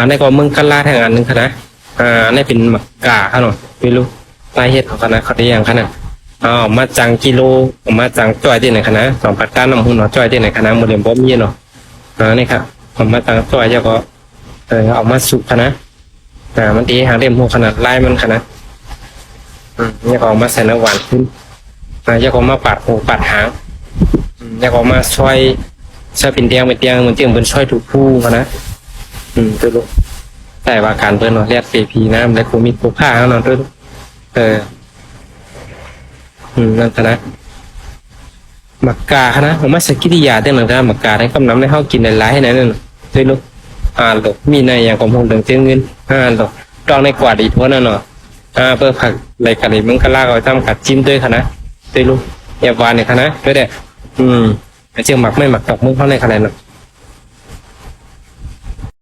ในก็มึงกันลาทางอันหนึ่งคณะในเป็นหมักกาขนาดไม่รู้ลายเห็ดของคณะเขาได้ยังขนาดมาจังกิโลมาจังจ้อยที่ไหนคณะ2 ปัดก้านน้ำหุ่นเนาะจ้อยที่ไหนคณะโมเดลบ่มีเนาะนี่ครับมาจังจ้อยแล้วก็เอามาสุกคณะมันดีหางเล่มหัวขนาดลายมันคณะนี่ก็เอามาใส่น้ำหวานขึ้นแล้วก็มาปัดหูปัดหางแล้วก็มาช่วยเป็นเตียงเหมือนเตียงเป็นช่วยถูกผู้นะตัวลูกแต่ว่าการเปิ้ลเนาะเรียกปีน้ำและคูมิดผูกผ้าเนาะตัวลูกนั่นนะหมักกานะผมมาสกิริยาเรื่องหนังหมักกาได้กำน้ำได้เข้ากินในร้ายให้นั่นน่ะตัวลูกหลกมีในอย่างของผมเดินเตี้ยเงินหลกตองในกวาดอีกทั่วนั่นเนาะเปิดผักอะไรกันเลยมึงก็ลากเอาทำกัดจิ้มด้วยค่ะนะตัวลูกอย่าวานเนี่ยค่ะนะด้วยเด็ดเชื่อหมักไม่หมักดอกมึงเข้าในขนาดนั้น